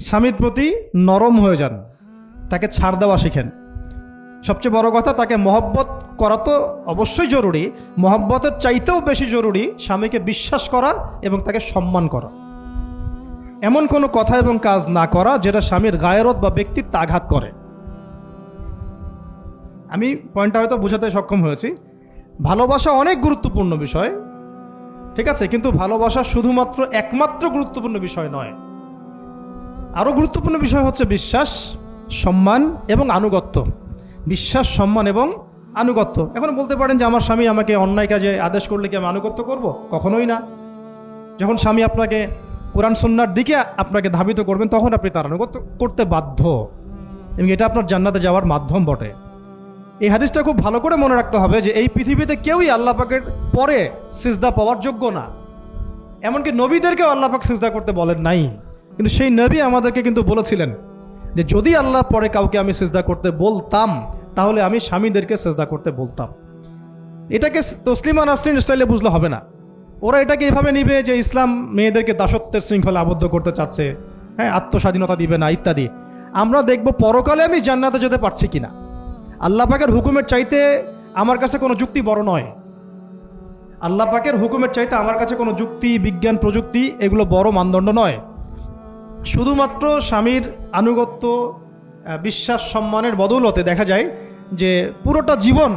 স্বামীর প্রতি নরম হয়ে যান, তাকে ছাড় দেওয়া শিখেন। সবচেয়ে বড় কথা, তাকে মহব্বত করা তো অবশ্যই জরুরি, মহব্বতের চাইতেও বেশি জরুরি স্বামীকে বিশ্বাস করা এবং তাকে সম্মান করা। এমন কোনো কথা এবং কাজ না করা যেটা স্বামীর গায়রত বা ব্যক্তিত্ব আঘাত করে। আমি পয়েন্টটা হয়তো বোঝাতে সক্ষম হয়েছি। ভালোবাসা অনেক গুরুত্বপূর্ণ বিষয়, ঠিক আছে, কিন্তু ভালোবাসা শুধুমাত্র একমাত্র গুরুত্বপূর্ণ বিষয় নয়। আরও গুরুত্বপূর্ণ বিষয় হচ্ছে বিশ্বাস, সম্মান এবং আনুগত্য। বিশ্বাস, সম্মান এবং আনুগত্য। এখন বলতে পারেন যে আমার স্বামী আমাকে অন্যায় কাজে আদেশ করলে কি আমি আনুগত্য করব? কখনোই না। যখন স্বামী আপনাকে কোরআন সুন্নাহর দিকে আপনাকে ধাবিত করবেন, তখন আপনি তার আনুগত্য করতে বাধ্য, এবং এটা আপনার জান্নাতে যাওয়ার মাধ্যম বটে। এই হাদিসটা খুব ভালো করে মনে রাখতে হবে যে এই পৃথিবীতে কেউই আল্লাহ পাকের পরে সিজদা পাওয়ার যোগ্য না। এমনকি নবীদেরকেও আল্লাহ পাক সিজদা করতে বলেন নাই, কিন্তু সেই নবী আমাদেরকে কিন্তু বলেছিলেন যে যদি আল্লাহ পরে কাউকে আমি সিজদা করতে বলতাম, তাহলে আমি স্বামীদেরকে সিজদা করতে বলতাম। এটাকে তসলিমা নাসরিন স্টাইলে বুঝলে হবে না। ওরা এটাকে এভাবে নিবে যে ইসলাম মেয়েদেরকে দাসত্বের শৃঙ্খলা আবদ্ধ করতে চাচ্ছে, হ্যাঁ, আত্মস্বাধীনতা দিবে না ইত্যাদি। আমরা দেখব পরকালে আমি জান্নাতে যেতে পারছি কিনা। আল্লাহ পাকের হুকুমের চাইতে আমার কাছে কোনো যুক্তি বড় নয়। আল্লাহ পাকের হুকুমের চাইতে আমার কাছে কোনো যুক্তি, বিজ্ঞান, প্রযুক্তি এগুলো বড় মানদণ্ড নয়। শুধুমাত্র স্বামীর আনুগত্য, বিশ্বাস, সম্মানের বদৌলতে দেখা যায় যে পুরোটা জীবন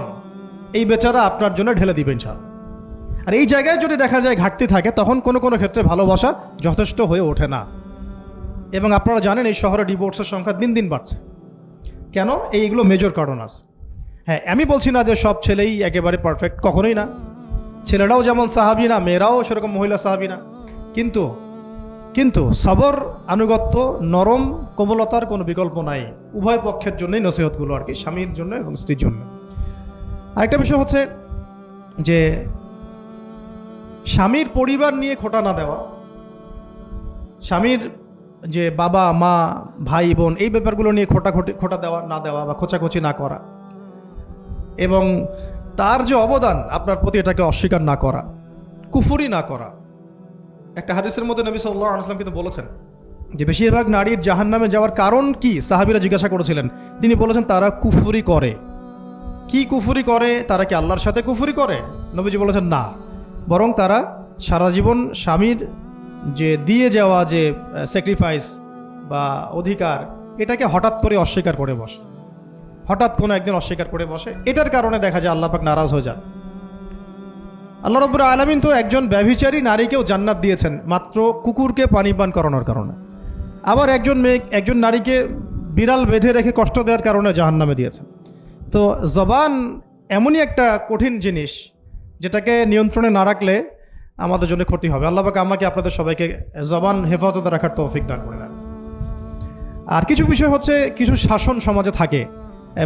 এই বেচারা আপনার জন্য ঢেলে দিবেন ইনশাআল্লাহ। আর এই জায়গায় যদি দেখা যায় ঘাটতি থাকে, তখন কোনো কোনো ক্ষেত্রে ভালোবাসা যথেষ্ট হয়ে ওঠে না। এবং আপনারা জানেন এই শহরে ডিভোর্সের সংখ্যা দিন দিন বাড়ছে। কেন? এইগুলো মেজর কারণ আছে। হ্যাঁ, আমি বলছি না যে সব ছেলেই একেবারে পারফেক্ট, কখনোই না। ছেলেরাও যেমন সাহাবী না, মেয়েরাও সেরকম মহিলা সাহাবী না। কিন্তু সবর, আনুগত্য, নরম কোমলতার কোনো বিকল্প নাই। উভয় পক্ষের জন্যই নসিহতগুলো আর কি, স্বামীর জন্য এবং স্ত্রীর জন্য। আরেকটা বিষয় হচ্ছে যে স্বামীর পরিবার নিয়ে খোঁটা না দেওয়া, স্বামীর যে বাবা মা ভাই বোন এই ব্যাপারগুলো নিয়ে খোঁটা দেওয়া না দেওয়া বা খোঁচাখুচি না করা, এবং তার যে অবদান আপনার প্রতি এটাকে অস্বীকার না করা, কুফরি না করা। একটা হাদিসের মধ্যে নবী সাল্লাল্লাহু আলাইহি ওয়াসাল্লাম কিন্তু বলেছেন যে বেশিরভাগ নারীর জাহান্নামে যাওয়ার কারণ কি? সাহাবীরা জিজ্ঞাসা করেছিলেন, তিনি বলেছেন তারা কুফরি করে। কি কুফরি করে? তারা কি আল্লাহর সাথে কুফরি করে? নবীজি বলেছেন না, বরং তারা সারা জীবন স্বামীর যে দিয়ে যাওয়া যে স্যাক্রিফাইস বা অধিকার, এটাকে হঠাৎ করে অস্বীকার করে বসে, হঠাৎ কোনো একদিন অস্বীকার করে বসে। এটার কারণে দেখা যায় আল্লাহ পাক নারাজ হয়ে যান। আল্লাহ রাব্বুল আলামিন তো একজন ব্যভিচারী নারীকেও জান্নাত দিয়েছেন মাত্র কুকুরকে পানি পান করানোর কারণে। আবার একজন নারীকে বিড়াল বেঁধে রেখে কষ্ট দেওয়ার কারণে জাহান্নামে দিয়েছেন। তো জবান এমনই একটা কঠিন জিনিস, যেটাকে নিয়ন্ত্রণে না রাখলে আমাদের জন্য ক্ষতি হবে। আল্লাহ পাক আমাকে আপনাদের সবাইকে জবান হেফাজতে রাখার তৌফিক দান করে দেন। আর কিছু বিষয় হচ্ছে, কিছু শাসন সমাজে থাকে,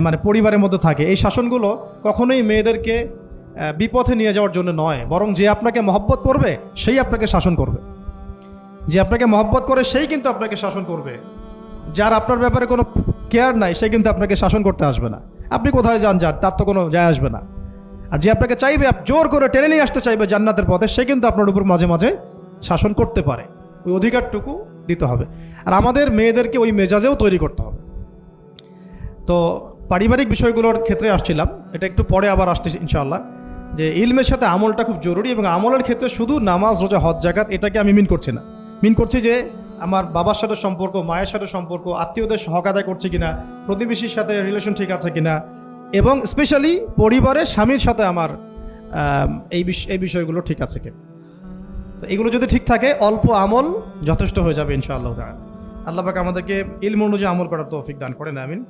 মানে পরিবারের মধ্যে থাকে। এই শাসনগুলো কখনোই মেয়েদেরকে বিপথে নিয়ে যাওয়ার জন্য নয়, বরং যে আপনাকে মহব্বত করবে সেই আপনাকে শাসন করবে। যে আপনাকে মহব্বত করে সেই কিন্তু আপনাকে শাসন করবে। যার আপনার ব্যাপারে কোনো কেয়ার নাই সে কিন্তু আপনাকে শাসন করতে আসবে না। আপনি কোথায় যান তার তো কোনো যায় আসবে না। আর যে আপনাকে চাইবে, জোর করে টেনে নিয়ে আসতে চাইবে জান্নাতের পথে, সে কিন্তু আপনার উপর মাঝে মাঝে শাসন করতে পারে। ওই অধিকারটুকু দিতে হবে। আর আমাদের মেয়েদেরকে ওই মেজাজেও তৈরি করতে হবে। তো পারিবারিক বিষয়গুলোর ক্ষেত্রে আসছিলাম, এটা একটু পরে আবার আসতেছি ইনশাআল্লাহ, যে ইলমের সাথে আমলটা খুব জরুরি। এবং আমলের ক্ষেত্রে শুধু নামাজ, রোজা, হজ, যাকাত এটাকে আমি মিন করছি না। মিন করছি যে আমার বাবার সাথে সম্পর্ক, মায়ের সাথে সম্পর্ক, আত্মীয়দের হক আদায় করছে কিনা, প্রতিবেশীর সাথে রিলেশন ঠিক আছে কিনা, এবং স্পেশালি পরিবারের স্বামীর সাথে আমার এই বিষয়গুলো ঠিক আছে কিনা। তো এগুলো যদি ঠিক থাকে, অল্প আমল যথেষ্ট হয়ে যাবে ইনশাআল্লাহ তাআলা। আল্লাহ পাক আমাদেরকে ইলম অনুযায়ী আমল করার তৌফিক দান করেন, আমিন।